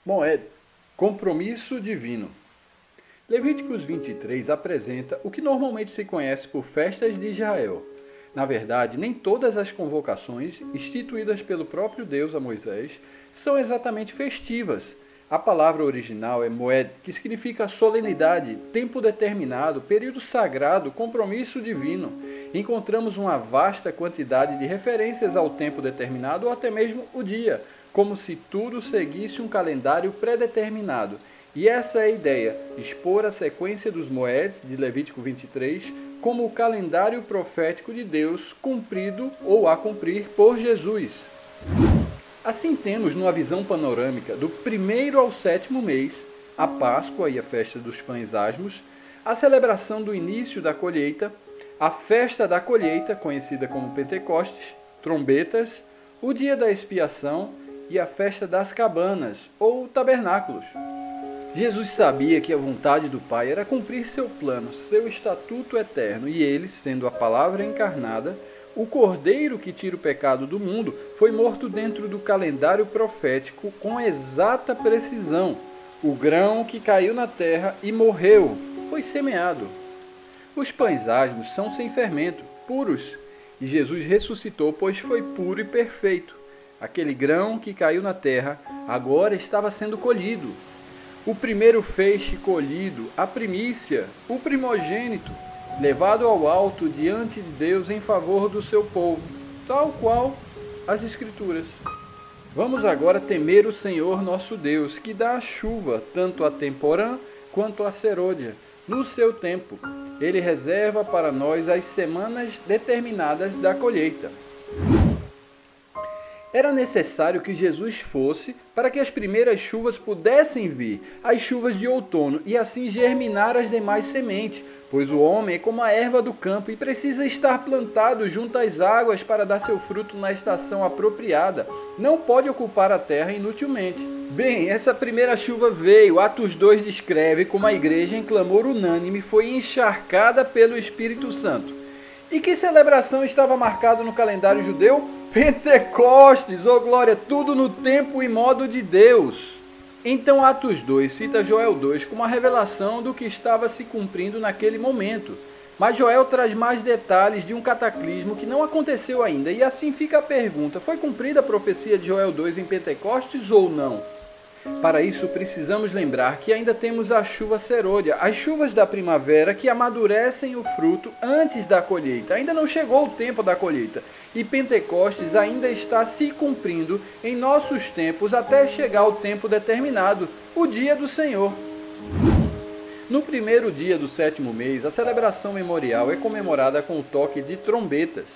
Moed, compromisso divino. Levíticos 23 apresenta o que normalmente se conhece por festas de Israel. Na verdade, nem todas as convocações instituídas pelo próprio Deus a Moisés são exatamente festivas. A palavra original é moed, que significa solenidade, tempo determinado, período sagrado, compromisso divino. Encontramos uma vasta quantidade de referências ao tempo determinado ou até mesmo o dia, como se tudo seguisse um calendário pré-determinado. E essa é a ideia, expor a sequência dos moedes de Levítico 23 como o calendário profético de Deus cumprido ou a cumprir por Jesus. Assim temos, numa visão panorâmica, do primeiro ao sétimo mês, a Páscoa e a festa dos pães asmos, a celebração do início da colheita, a festa da colheita, conhecida como Pentecostes, trombetas, o dia da expiação e a festa das cabanas, ou tabernáculos. Jesus sabia que a vontade do Pai era cumprir seu plano, seu estatuto eterno, e ele, sendo a palavra encarnada, o Cordeiro que tira o pecado do mundo, foi morto dentro do calendário profético com exata precisão. O grão que caiu na terra e morreu foi semeado. Os pães asmos são sem fermento, puros, e Jesus ressuscitou, pois foi puro e perfeito. Aquele grão que caiu na terra agora estava sendo colhido. O primeiro feixe colhido, a primícia, o primogênito, levado ao alto diante de Deus em favor do seu povo, tal qual as Escrituras. Vamos agora temer o Senhor nosso Deus, que dá a chuva, tanto a temporã quanto a serôdia, no seu tempo. Ele reserva para nós as semanas determinadas da colheita. Era necessário que Jesus fosse para que as primeiras chuvas pudessem vir, as chuvas de outono, e assim germinar as demais sementes, pois o homem é como a erva do campo e precisa estar plantado junto às águas para dar seu fruto na estação apropriada. Não pode ocupar a terra inutilmente. Bem, essa primeira chuva veio. Atos 2 descreve como a igreja, em clamor unânime, foi encharcada pelo Espírito Santo. E que celebração estava marcada no calendário judeu? Pentecostes, oh glória, tudo no tempo e modo de Deus. Então Atos 2 cita Joel 2 como a revelação do que estava se cumprindo naquele momento. Mas Joel traz mais detalhes de um cataclismo que não aconteceu ainda. E assim fica a pergunta, foi cumprida a profecia de Joel 2 em Pentecostes ou não? Para isso, precisamos lembrar que ainda temos a chuva serôdia, as chuvas da primavera que amadurecem o fruto antes da colheita. Ainda não chegou o tempo da colheita. E Pentecostes ainda está se cumprindo em nossos tempos até chegar o tempo determinado, o dia do Senhor. No primeiro dia do sétimo mês, a celebração memorial é comemorada com o toque de trombetas.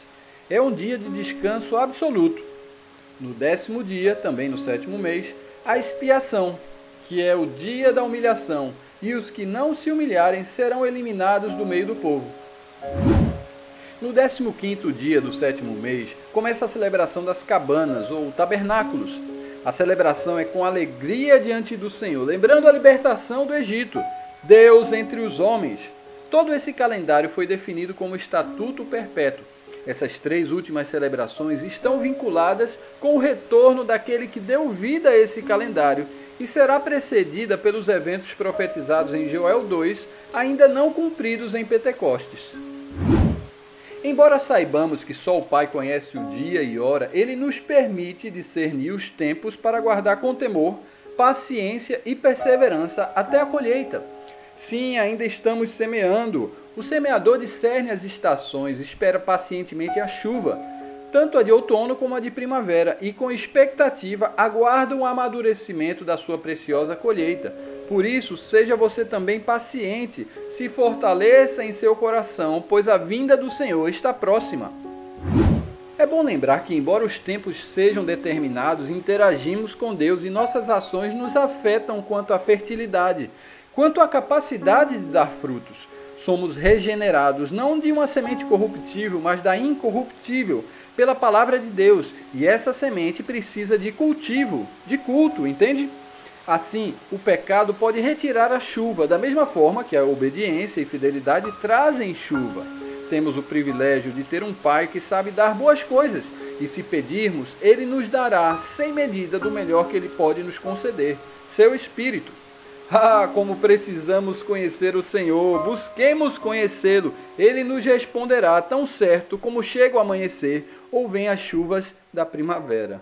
É um dia de descanso absoluto. No 10º dia, também no sétimo mês, a expiação, que é o dia da humilhação, e os que não se humilharem serão eliminados do meio do povo. No 15º dia do sétimo mês, começa a celebração das cabanas, ou tabernáculos. A celebração é com alegria diante do Senhor, lembrando a libertação do Egito, Deus entre os homens. Todo esse calendário foi definido como estatuto perpétuo. Essas três últimas celebrações estão vinculadas com o retorno daquele que deu vida a esse calendário e será precedida pelos eventos profetizados em Joel 2, ainda não cumpridos em Pentecostes. Embora saibamos que só o Pai conhece o dia e hora, Ele nos permite discernir os tempos para guardar com temor, paciência e perseverança até a colheita. Sim, ainda estamos semeando. O semeador discerne as estações, espera pacientemente a chuva, tanto a de outono como a de primavera, e com expectativa aguarda o amadurecimento da sua preciosa colheita. Por isso, seja você também paciente, se fortaleça em seu coração, pois a vinda do Senhor está próxima. É bom lembrar que, embora os tempos sejam determinados, interagimos com Deus e nossas ações nos afetam quanto à fertilidade, quanto à capacidade de dar frutos. Somos regenerados não de uma semente corruptível, mas da incorruptível, pela palavra de Deus. E essa semente precisa de cultivo, de culto, entende? Assim, o pecado pode retirar a chuva, da mesma forma que a obediência e fidelidade trazem chuva. Temos o privilégio de ter um Pai que sabe dar boas coisas, e se pedirmos, Ele nos dará sem medida do melhor que Ele pode nos conceder, seu Espírito. Ah, como precisamos conhecer o Senhor, busquemos conhecê-lo, Ele nos responderá tão certo como chega o amanhecer ou vem as chuvas da primavera.